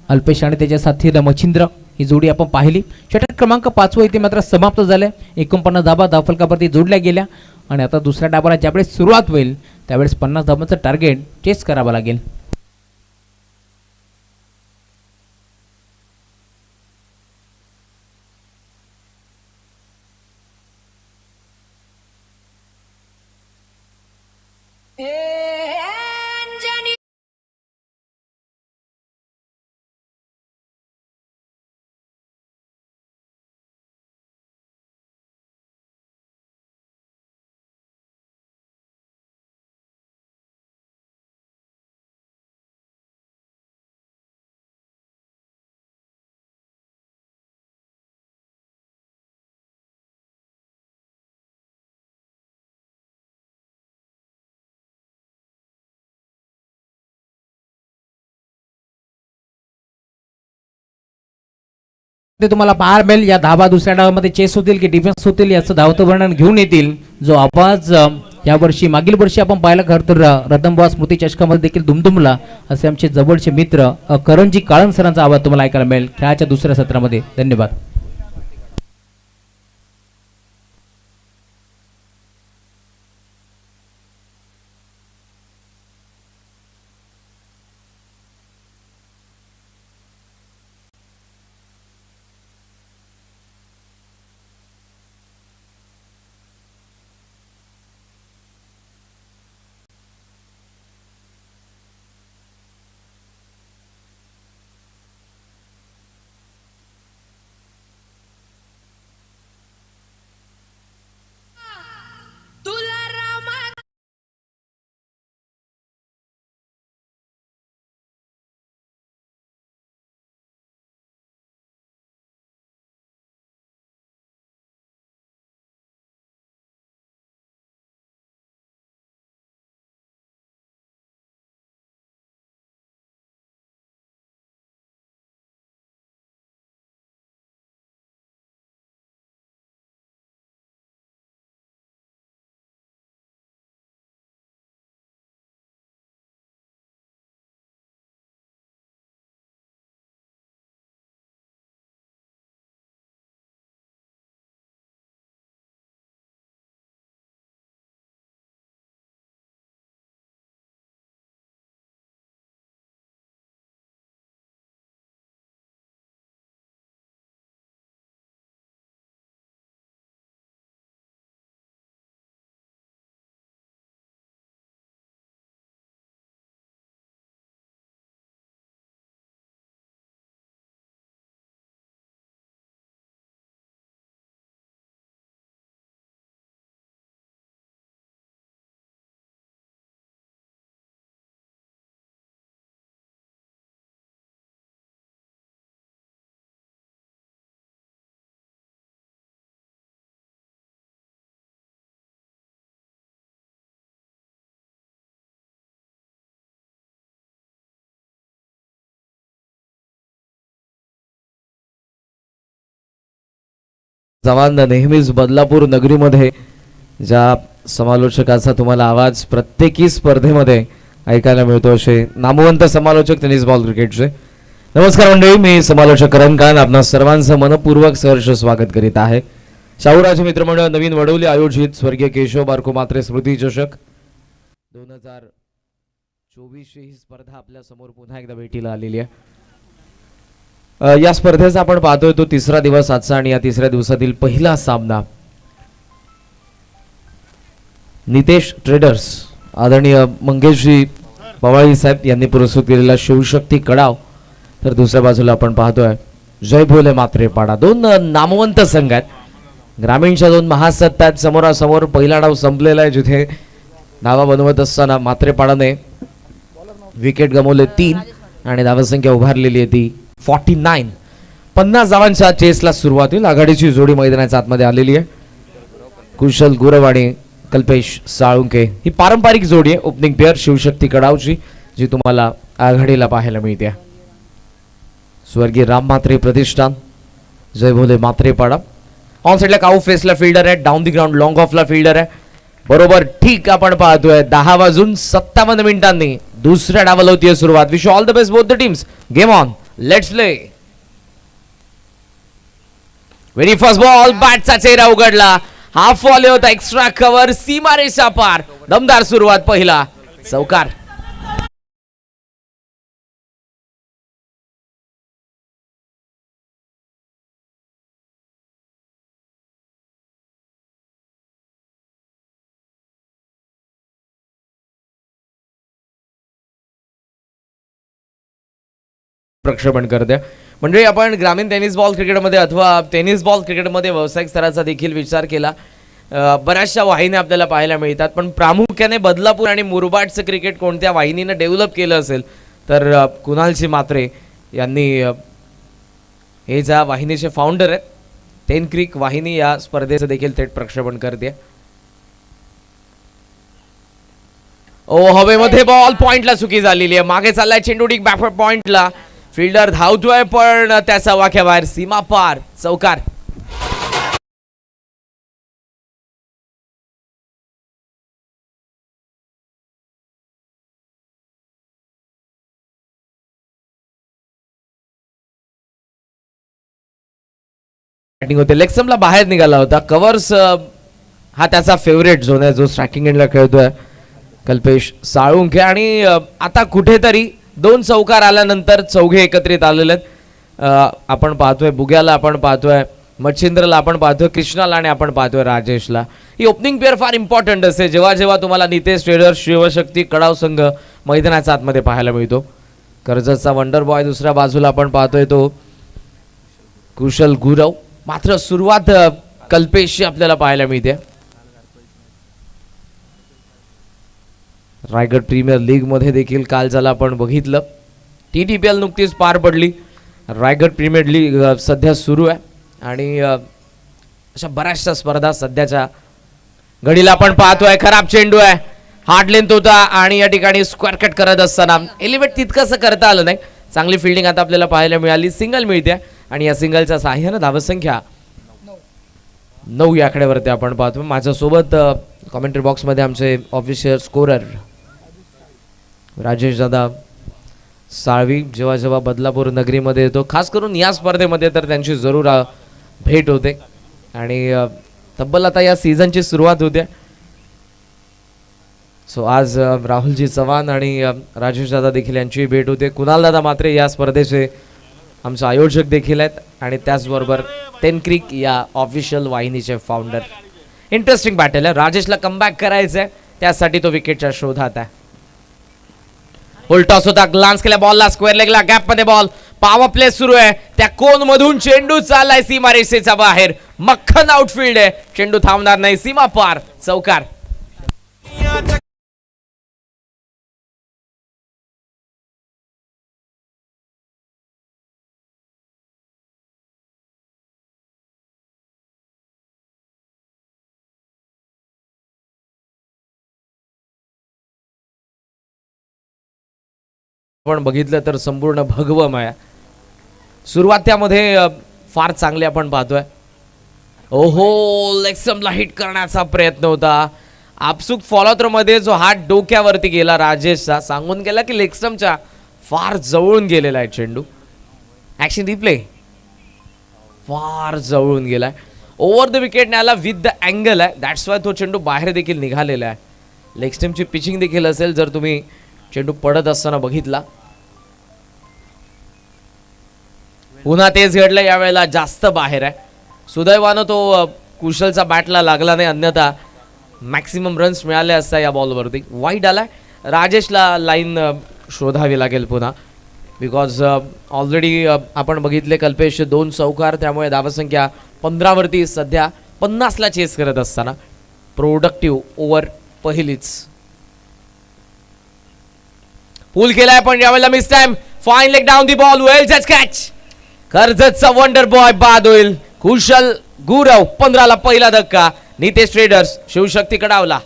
अल्पेश आणि त्याच्या साथीदार मच्छिंद्र ही जोडी आपण पाहिली. षटक क्रमांक 5 इथे मात्र समाप्त झाले. 49 धाबा धावफलकावरती जोडल्या गेल्या आणि आता दुसऱ्या डाबाला ज्यावेळेस सुरुवात होईल त्यावेळेस 50 धाबांचं टार्गेट चेस करावं लागेल. ते तुम्हाला पाहायला मिळेल. या धाबा दुसऱ्या डावामध्ये चेस होतील की डिफेन्स होतील याचं धावतं वर्णन घेऊन येतील. जो आवाज या वर्षी मागील वर्षी आपण पाहिलं खरं तर रतनबुवा स्मृती चषकामध्ये देखील दुमदुमला असे आमचे जवळचे मित्र करंजी काळन सरांचा आवाज तुम्हाला ऐकायला मिळेल खेळाच्या दुसऱ्या सत्रामध्ये. धन्यवाद. जवान नेहमीच बदलापूर नगरीमध्ये ज्या समालोचकाचा तुम्हाला आवाज प्रत्येकी स्पर्धेमध्ये ऐकायला मिळतो असे नामवंत समालोचक टेनिस बॉल क्रिकेटचे. नमस्कार मंडळी, मी समालोचक करण खान आपणा सर्वांचं मनपूर्वक सहर्ष स्वागत करीत आहे. शाहूराज मित्रमंडळ नवीन वडवली आयोजित स्वर्गीय केशव बारको मात्रे स्मृती चषक 2024 ही स्पर्धा आपल्या समोर पुन्हा एकदा भेटीला आलेली आहे. या स्पर्धेचा आपण पाहतोय तो तिसरा दिवस आजचा आणि या तिसऱ्या दिवसातील पहिला सामना नितेश ट्रेडर्स आदरणीय मंगेशजी पवाळी साहेब यांनी पुरस्कृत केलेला शिवशक्ती कडाव, तर दुसऱ्या बाजूला आपण पाहतोय जय भोले मात्रे पाडा. दोन नामवंत संघ आहेत, ग्रामीणच्या दोन महासत्ता आहेत समोरासमोर. पहिला डाव संपलेला आहे जिथे धावा बनवत असताना मात्रेपाडाने विकेट गमावले 3 आणि धावसंख्या उभारलेली आहे ती 49. 50 धावांच्या चेसला सुरुवात होईल. आघाडीची जोडी मैदानाच्या आतमध्ये आलेली आहे. कुशल गुरव आणि कल्पेश साळुंके ही पारंपरिक जोडी आहे ओपनिंग पेअर शिवशक्ती कडावची, जी तुम्हाला आघाडीला पाहायला मिळते. स्वर्गीय राम म्हात्रे प्रतिष्ठान जय भोले मात्रेपाडा. ऑन साइडला काऊ फेसला फिल्डर आहे, डाऊन दी ग्राउंड लॉंग ऑफला फिल्डर आहे. बरोबर ठीक आपण पाहतोय 10:57 दुसऱ्या डावाला होतीये सुरुवात. Wish all the best both the teams. Game on, let's play. Very first ball, बॅटचा चेहरा उघडला. हाफ फॉले होता, एक्स्ट्रा कव्हर, सीमारेषा पार. दमदार सुरुवात, पहिला चौकार. प्रक्षेपण करते म्हणजे आपण ग्रामीण टेनिस बॉल क्रिकेटमध्ये अथवा टेनिस बॉल क्रिकेटमध्ये व्यावसायिक स्तराचा देखील विचार केला. बऱ्याचशा वाहिन्या आपल्याला पाहायला मिळतात, पण प्रामुख्याने बदलापूर आणि मुरबाडचं क्रिकेट कोणत्या वाहिनीनं डेव्हलप केलं असेल तर कुणालजी मात्रे यांनी हे ज्या वाहिनीचे फाउंडर आहेत. 10 क्रिक वाहिनी या स्पर्धेचं देखील थेट प्रक्षेपण करते. ओ हवेमध्ये बॉल, पॉइंटला चुकी झालेली आहे. मागे चाललाय चेंडू डिक बॅक पॉइंटला. फिल्डर धावतोय पण त्याचा वाक्याबाहेर, सीमा पार, चौकार. बॅटिंग होते, लेगस्टंपला बाहेर निघाला होता. कव्हर्स हा त्याचा फेवरेट झोन आहे, जो स्ट्रायकिंग एंडला खेळतोय कल्पेश साळुंके. आणि आता कुठेतरी 2 चौकार आल्यानंतर चौघे एकत्रित आलेले आहेत. आपण पाहतोय बुग्याला, आपण पाहतोय मच्छिंद्रला, आपण पाहतोय कृष्णाला आणि आपण पाहतोय राजेशला. ही ओपनिंग पेअर फार इम्पॉर्टंट असते जेव्हा जेव्हा तुम्हाला नितेश ट्रेडर्स शिवशक्ती कडाव संघ मैदानाच्या आतमध्ये पाहायला मिळतो. कर्जतचा वंडर बॉय दुसऱ्या बाजूला आपण पाहतोय तो कुशल गुरव. मात्र सुरुवात कल्पेशची आपल्याला पाहायला मिळते. रायगड प्रीमियर लीग मध्ये देखील काल ज्याला आपण बघितलं, TTPL नुकतीच पार पडली. रायगड प्रीमियर लीग सध्या सुरू आहे आणि अशा बऱ्याचशा स्पर्धा सध्याच्या घडीला आपण पाहतोय. खराब चेंडू आहे, हार्ड लेंथ होता आणि या ठिकाणी स्क्वेअर कट करत असताना एलिव्हेट तितकंसं करता आलं नाही. चांगली फिल्डिंग आता आपल्याला पाहायला मिळाली. सिंगल मिळते आणि या सिंगलच्या साह्यानं धावसंख्या 9 या आकड्यावरती आपण पाहतो. माझ्यासोबत कॉमेंट्री बॉक्समध्ये आमचे ऑफिशियल स्कोरर राजेश दादा साळवी जेव्हा जेव्हा बदलापूर नगरीमध्ये येतो, खास करून या स्पर्धेमध्ये तर त्यांची जरूर भेट होते. आणि तब्बल आता या सीझनची सुरुवात होते. सो आज राहुलजी चव्हाण आणि राजेश दादा देखील यांची भेट होते. कुणाल दादा मात्रे या स्पर्धेचे आमचे आयोजक देखील आहेत आणि त्याचबरोबर 10 क्रिक या ऑफिशियल वाहिनीचे फाउंडर. इंटरेस्टिंग बॅटल आहे. राजेशला कमबॅक करायचं आहे, त्यासाठी तो विकेटच्या शोधात आहे. होल्ड टॉस होता, ग्लान्स केल्या बॉलला, स्क्वेअर लेगला, गॅप मध्ये बॉल. पॉवर प्ले सुरू आहे. त्या कोन मधून चेंडू चाललाय सीमारेषेच्या बाहेर. मक्खन आउटफील्ड आहे, चेंडू थांबणार नाही, सीमा पार, चौकार. आपण बघितलं तर संपूर्ण भगवमय सुरुवात त्यामध्ये फार चांगली आपण पाहतोय. ओहो, लेक्समला हिट करण्याचा प्रयत्न होता. आपसुक फॉलोथ्रो मध्ये जो हात डोक्यावरती गेला राजेशचा, सांगून गेला की लेक्समच्या फार जवळून गेलेला आहे चेंडू. ऍक्शन रिप्ले, फार जवळून गेलाय. ओव्हर द विकेट न्याला विथ द अँगल आहे, दॅट्स वाय तो चेंडू बाहेर देखील निघालेला आहे. लेग स्टम्पची पिचिंग देखील असेल जर तुम्ही चेंडू पडत असताना बघितला. पुन्हा तेच घडलं, यावेळेला जास्त बाहेर आहे. सुदैवानं तो कुशलचा बॅटला लागला नाही, अन्यथा मॅक्सिमम रन्स मिळाले असता या बॉलवरती. वाईट आलाय. राजेशला लाईन शोधावी लागेल पुन्हा, बिकॉज ऑलरेडी आपण बघितले कल्पेश 2 चौकार, त्यामुळे धावसंख्या 15 वरती सध्या 50ला चेस करत असताना. प्रोडक्टिव्ह ओव्हर पहिलीच. पूल केलाय पण यावेळेला miss time. Fine leg down the ball, well जज कॅच. कर्जतचा वंडर बॉय बाद होईल. कुशल गुरव 15ला पहिला धक्का. नितेश ट्रेडर्स शिवशक्ती कडावला.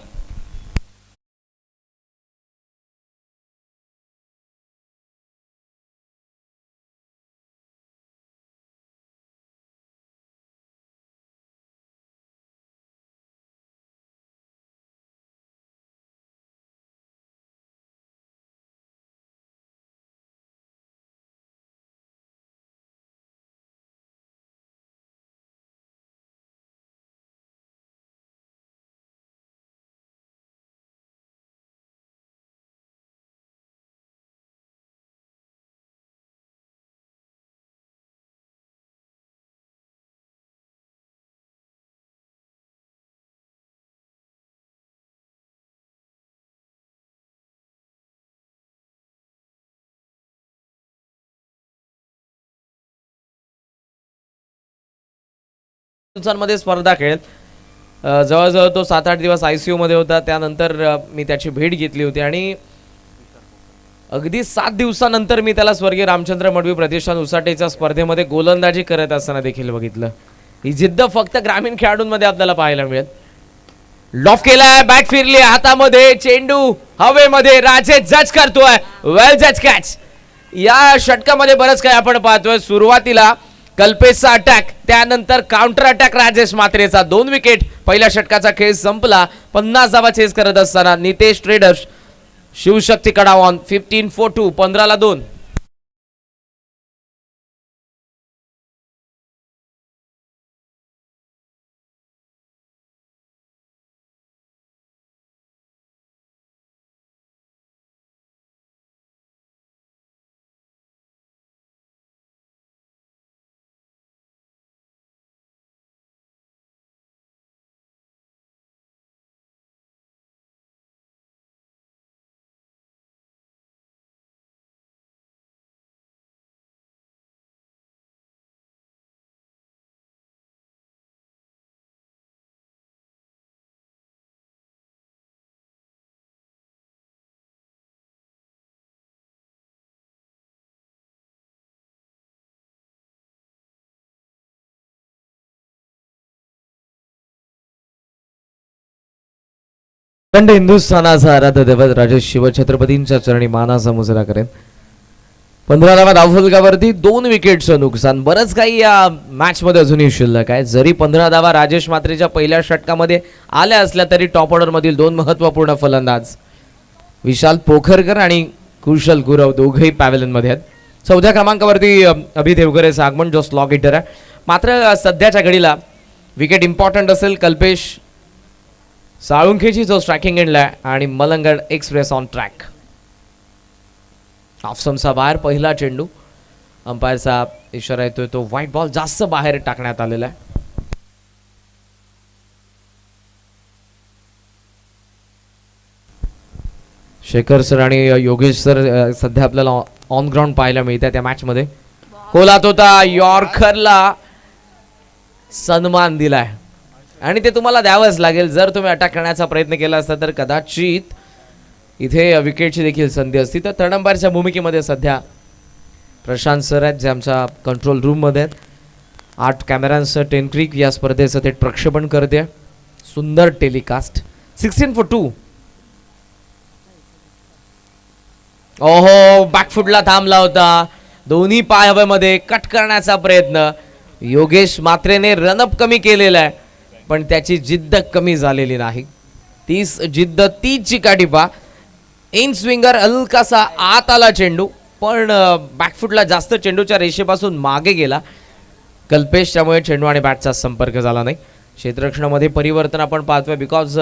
मध्ये स्पर्धा खेळेल. जवळजवळ तो 7-8 दिवस ICU मध्ये होता. त्यानंतर मी त्याची भेट घेतली होती आणि अगदी 7 दिवसानंतर मी त्याला स्वर्गीय रामचंद्र मडवी प्रतिष्ठान उसाटेच्या स्पर्धेमध्ये गोलंदाजी करत असताना देखील बघितलं. ही जिद्द फक्त ग्रामीण खेळाडूंमध्ये आपल्याला पाहायला मिळेल. लॉफ केलाय, बॅट फिरली हातामध्ये, चेंडू हवेमध्ये. राजेश जज करतोय, वेल जज कॅच. या षटकामध्ये बरंच काही आपण पाहतोय. सुरुवातीला कल्पेशचा अटॅक, त्यानंतर काउंटर अटॅक राजेश मात्रेचा. 2 विकेट. पहिल्या षटकाचा खेळ संपला. 50 धावा चेस करत असताना Nitesh traders Shivshakti Kadav on 15 for 2, 15ला 2. खंड हिंदुस्थानाचा आराध्य दैवत राजेश शिवछत्रपतींच्या चरणी मानाचा मुजरा करेन. 15 धावा धावफलकावरती 2 विकेटचं नुकसान. बरंच काही या मॅच मध्ये अजूनही शिल्लक आहे. जरी 15 धावा राजेश मात्रेच्या पहिल्या षटकामध्ये आल्या असल्या तरी टॉप ऑर्डर मधील 2 महत्वपूर्ण फलंदाज विशाल पोखरकर आणि कुशल गुरव दोघेही पॅव्हेलियन मध्ये आहेत. 4थ्या क्रमांकावरती अभि देवगरेचं आगमन, जो स्लॉग हिटर आहे. मात्र सध्याच्या घडीला विकेट इम्पॉर्टंट असेल कल्पेश साळुंखेची, जो स्ट्रायकिंग एंडला आहे, आणि मलंगड एक्सप्रेस ऑन ट्रॅक. ऑफसमचा बाहेर पहिला चेंडू. अंपायरचा इशारा येतोय तो व्हाईट बॉल जास्त बाहेर टाकण्यात आलेला आहे. शेखर सर आणि योगेश सर सध्या आपल्याला ऑन ग्राउंड पाहायला मिळतात त्या मॅच मध्ये. कोलात होता, यॉर्करला सन्मान दिलाय आणि ते तुम्हाला द्यावंच लागेल. जर तुम्ही अटॅक करण्याचा प्रयत्न केला असता तर कदाचित इथे विकेटची देखील संधी असती. तर थर्ड अंपायरच्या भूमिकेमध्ये सध्या प्रशांत सर आहेत, जे आमच्या कंट्रोल रूम मध्ये आहेत. 8 कॅमेरांसह टेन क्रिक या स्पर्धेचं थेट प्रक्षेपण करते. सुंदर टेलिकास्ट. 16 for 2. ओहो, बॅकफुटला थांबला होता. दोन्ही पाय हवेमध्ये कट करण्याचा प्रयत्न. योगेश मात्रेने रनअप कमी केलेला आहे, पण त्याची जिद्द कमी झालेली नाही. तीच जिद्द, तीच चिकाटीपा. इन स्विंगर हलकासा आत आला चेंडू, पण बॅकफुटला जास्त चेंडूच्या रेषेपासून मागे गेला कल्पेश, त्यामुळे चेंडू आणि बॅटचा संपर्क झाला नाही. क्षेत्ररक्षणामध्ये परिवर्तन आपण पाहतोय, बिकॉज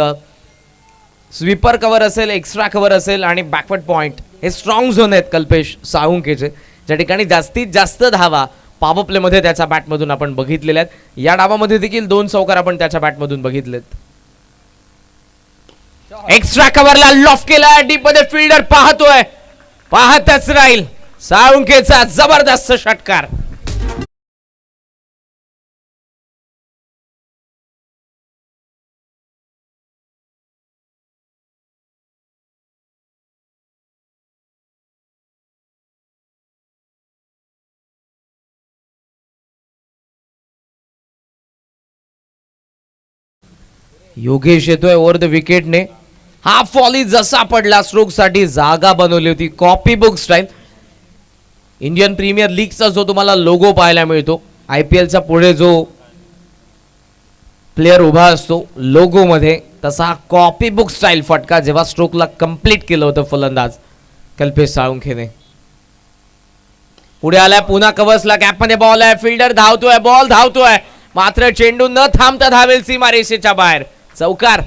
स्वीपर कव्हर असेल, एक्स्ट्रा कव्हर असेल आणि बॅकवर्ड पॉइंट हे स्ट्रॉंग झोन आहेत कल्पेश साळुंखेचे, ज्या ठिकाणी जास्तीत जास्त धावा पॉवर प्लेमध्ये त्याच्या बॅटमधून आपण बघितलेल्या आहेत. या डावामध्ये देखील 2 चौकार आपण त्याच्या बॅटमधून बघितलेत. एक्स्ट्रा कव्हरला लॉफ केला, डीप मध्ये फिल्डर पाहतोय, पाहतच राहील. साळुंखेचा जबरदस्त षटकार. योगेश येतोय ओव्हर द विकेटने. हा फॉली जसा पडला स्ट्रोक साठी जागा बनवली होती, copy book style. Indian premier लीगचा जो तुम्हाला लोगो पाहायला मिळतो, IPLचा पुढे जो प्लेअर उभा असतो लोगो मध्ये, तसा कॉपी बुक स्टाईल फटका जेव्हा स्ट्रोकला कंप्लीट केलं होतं फलंदाज कल्पेश साळुंखेने. पुढे आलाय पुन्हा कव्हर्सला, गॅपमध्ये बॉल आहे, फिल्डर धावतोय, बॉल धावतोय, मात्र चेंडू न थांबता धावेल सीमा रेषेच्या बाहेर. चौकार.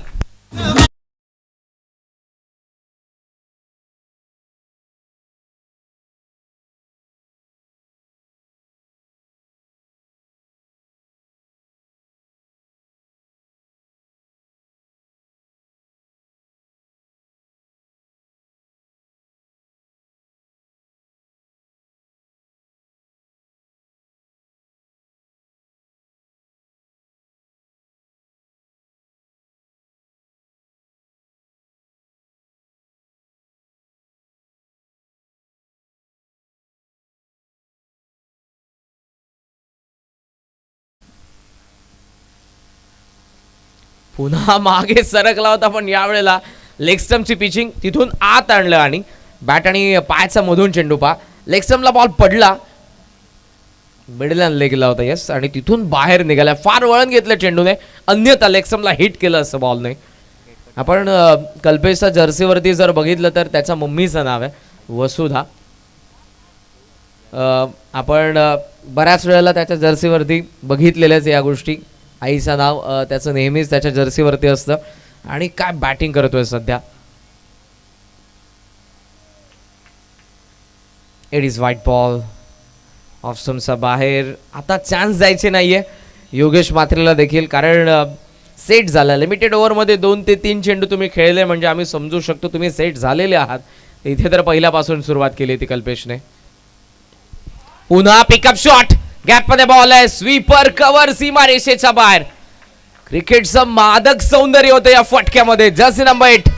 पुन्हा मागे सरकला होता, पण यावेळेला लेग स्टंपची पिचिंग तिथून आत आणलं आणि बॅट आणि पायाचा मधून चेंडू पा लेग स्टंपला बॉल पडला, मिडल आणले गेला होता. यस, आणि तिथून बाहेर निघाला. फार वळण घेतलं चेंडूने, अन्यथा लेग स्टंपला हिट केलं असं बॉलने. आपण कल्पेशच्या जर्सीवरती जर बघितलं तर त्याच्या मम्मीचं नाव आहे वसुधा. आपण बऱ्याच वेळेला त्याच्या जर्सीवरती बघितलेल्याच या गोष्टी. आईचं नाव त्याचं नेहमीच त्याच्या जर्सीवरती असतं. आणि काय बॅटिंग करतोय सध्या. It is white ball, off स्टंपचा बाहेर. आता चान्स द्यायचे नाहीये योगेश मात्रेला देखील, कारण सेट झाला. लिमिटेड ओव्हरमध्ये 2 ते 3 चेंडू तुम्ही खेळले म्हणजे आम्ही समजू शकतो तुम्ही सेट झालेले आहात. इथे तर पहिल्यापासून सुरुवात केली होती कल्पेशने. पुन्हा पिकअप शॉट, गॅप मध्ये बॉल आहे, स्वीपर कव्हर सीमा रेषेच्या बाहेर. क्रिकेटचं मादक सौंदर्य होतं या फटक्यामध्ये. Jersey number 8.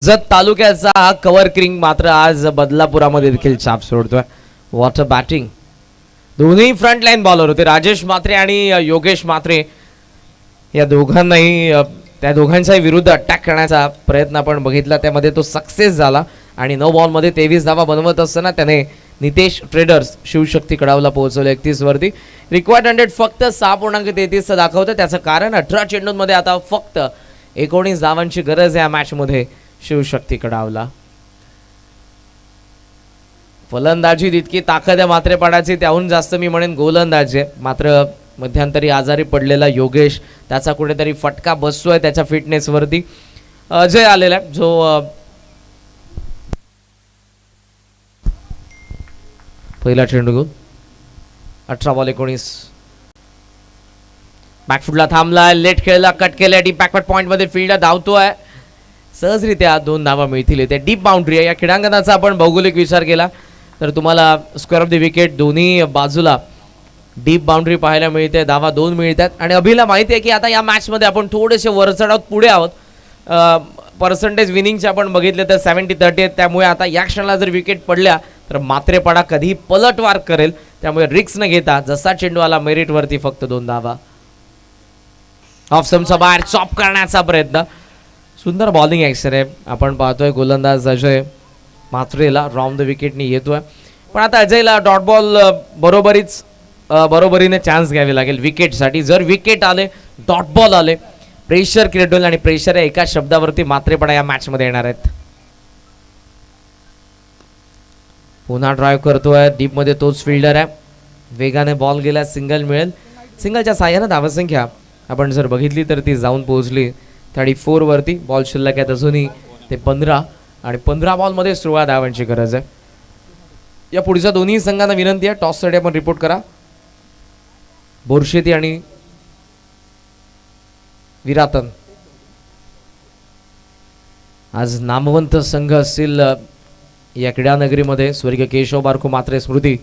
जत तालुक्याचा हा कव्हर किंग मात्र आज बदलापुरामध्ये देखील छाप सोडतोय. What a batting. दोन्ही फ्रंट लाईन बॉलर होते, राजेश म्हात्रे आणि योगेश म्हात्रे. या दोघांनाही त्या दोघांच्याही विरुद्ध अटॅक करण्याचा प्रयत्न आपण बघितला, त्यामध्ये तो सक्सेस झाला. आणि 9 बॉलमध्ये 23 धावा बनवत असताना त्याने नितेश ट्रेडर्स शिवशक्ती कडावला पोहोचवलं 31 वरती. रिक्वायर्ड 100 फक्त 6.33 दाखवतं. त्याचं कारण 18 चेंडूंमध्ये आता फक्त 19 धावांची गरज आहे या मॅचमध्ये शिवशक्ती कडावला. फलंदाजी इतकी ताकद आहे मात्रेपाडाची, त्याहून जास्त मी म्हणेन गोलंदाजी आहे. मात्र मध्यंतरी आजारी पडलेला योगेश, त्याचा कुठेतरी फटका बसतोय त्याच्या फिटनेस वरती. अजय आलेला आहे जो पहिला चेंडू घेऊन 18 बॉल 19 बॅकफुटला थांबला, लेट खेळला, कट केला, डीप बॅकवर्ड पॉइंट मध्ये फील्डर धावतोय. सहजरित्या 2 धावा मिळतील. इथे डीप बाउंड्री आहे. या क्रीडांगणाचा आपण भौगोलिक विचार केला तर तुम्हाला स्क्वेअर ऑफ द विकेट दोन्ही बाजूला डीप बाउंड्री पाहायला मिळते. धावा 2 मिळतात आणि अभिला माहिती आहे की आता या मॅचमध्ये आपण थोडेसे वरचढावत पुढे आहोत. पर्सेंटेज विनिंगचे आपण बघितले तर 70-30 आहेत. त्यामुळे आता या क्षणाला जर विकेट पडल्या तर मात्रेपाडा कधी पलटवार करेल. त्यामुळे रिक्स न घेता जसा चेंडू आला मेरिटवरती फक्त 2 धावा. ऑफ स्टंपचा बाहेर चॉप करण्याचा प्रयत्न. सुंदर बॉलिंग ॲक्शन आहे. आपण पाहतोय गोलंदाज अजय मात्रेला राऊंड द विकेटने येतोय. पण आता अजयला डॉट बॉल बरोबरीने चान्स घ्यावे लागेल विकेटसाठी. जर विकेट आले, डॉट बॉल आले, प्रेशर क्रिएट होईल आणि प्रेशर या एका शब्दावरती मात्रेपाडा या मॅच मध्ये येणार आहेत. पुन्हा ड्राईव्ह करतोय. डीप मध्ये तोच फिल्डर आहे. वेगाने बॉल गेला, सिंगल मिळेल. सिंगलच्या साह्यानं धावसंख्या आपण जर बघितली तर ती जाऊन पोहोचली 34 वरती. बॉल शिल्लक आहेत अजूनही ते 15 आणि 15 बॉलमध्ये 16 धावांची गरज आहे. या पुढच्या दोन्ही संघांना विनंती आहे टॉससाठी आपण रिपोर्ट करा. बोरशेती आणि विरातन आज नामवंत संघ असतील या क्रीडा नगरीमध्ये. स्वर्गीय केशव बारको मात्रे स्मृती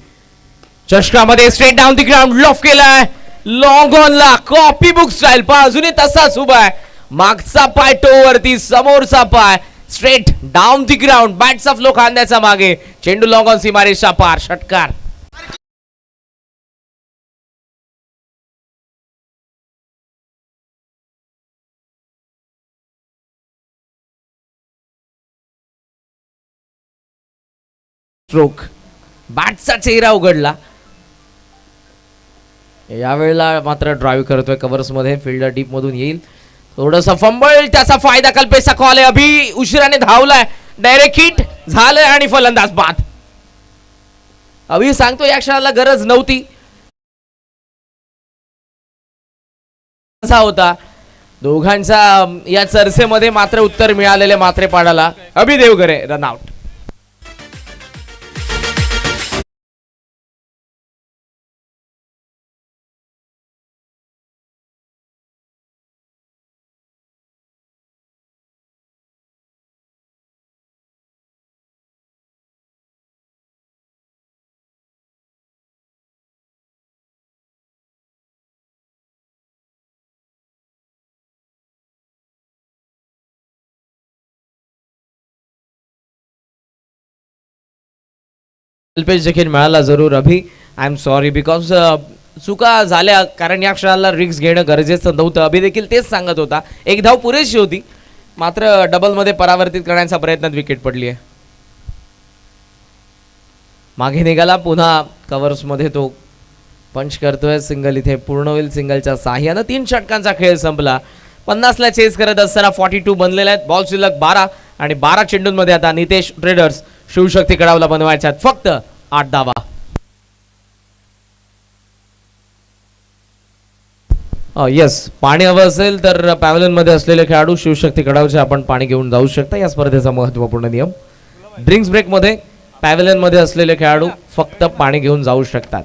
चषकामध्ये straight down the ground loft केलाय. लॉंग ऑनला कॉपी बुक स्टाईल पा अजूनही तसाच उभा आहे. मागचा पाय टोवरती, समोरचा पाय स्ट्रेट डाऊन द ग्राउंड. बॅटचा फ्लो खांद्याचा मागे. चेंडू लॉंग ऑन सीमारेषा पार. षटकार. स्ट्रोक. बॅटचा चेहरा उघडला. यावेळेला मात्र ड्राईव्ह करतोय कव्हर्स मध्ये. फिल्डर डीप मधून येईल. थोडंसं फंबल, त्याचा फायदा कल्पेशचा कॉल आहे. अभि उशिराने धावलाय. डायरेक्ट हिट झालंय आणि फलंदाज बाद. अभि सांगतो या क्षणाला गरज नव्हती. होता दोघांचा या चर्चेमध्ये मात्र उत्तर मिळालेले मात्रेपाडाला. अभि देवगरे रनआउट. कल्पेश देखील मिळाला जरूर. अभि आय एम सॉरी बिकॉज चुका झाल्या कारण या क्षणाला रिक्स घेणं गरजेचं नव्हतं. अभि देखील तेच सांगत होता. एक धाव पुरेशी होती मात्र डबलमध्ये परावर्तित करण्याचा प्रयत्नात विकेट पडली आहे. मागे निघाला. पुन्हा कव्हर्समध्ये तो पंच करतोय. सिंगल इथे पूर्ण होईल. सिंगलच्या साह्यानं 3 षटकांचा खेळ संपला. 50ला चेस करत असताना 42 बनलेले आहेत. बॉल शिल्लक 12 आणि 12 चेंडूंमध्ये आता नितेश ट्रेडर्स शिवशक्ती कडावला बनवायच्या फक्त 8 धावा. येस, पाणी हवं असेल तर पॅव्हलियन मध्ये असलेले खेळाडू शिवशक्ती कडावचे आपण पाणी घेऊन जाऊ शकता. या स्पर्धेचा महत्त्वपूर्ण नियम. ड्रिंक्स ब्रेक मध्ये पॅव्हलियन मध्ये असलेले खेळाडू फक्त पाणी घेऊन जाऊ शकतात.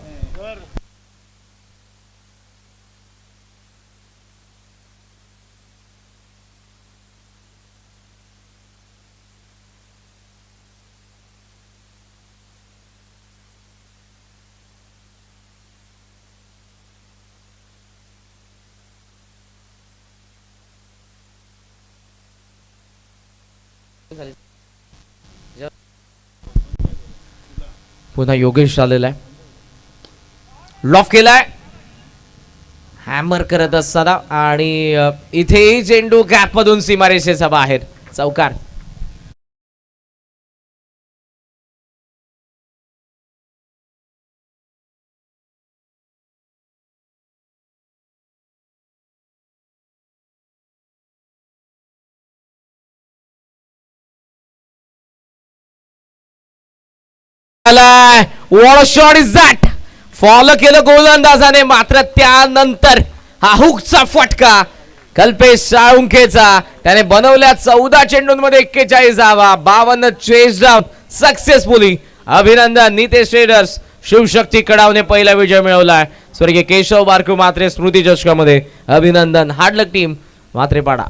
पुन्हा योगेश आलेला आहे. लॉफ केलाय. हॅमर करत असताना आणि इथेही चेंडू गॅप मधून सीमारेषेचा बाहेर. चौकार. What a shot is that? Follow केलं गोलंदाजाने मात्र त्यानंतर हा हुकचा फटका कल्पेश साळुंखेचा. त्याने बनवल्या 14 चेंडूंमध्ये 41 धावा. 52 चेस डाऊन सक्सेसफुली. अभिनंदन नितेश ट्रेडर्स. शिवशक्ती कडावने पहिला विजय मिळवलाय. स्वर्गीय केशव बारकू मात्रे स्मृती चषकामध्ये अभिनंदन. हार्डलक टीम मात्रेपाडा.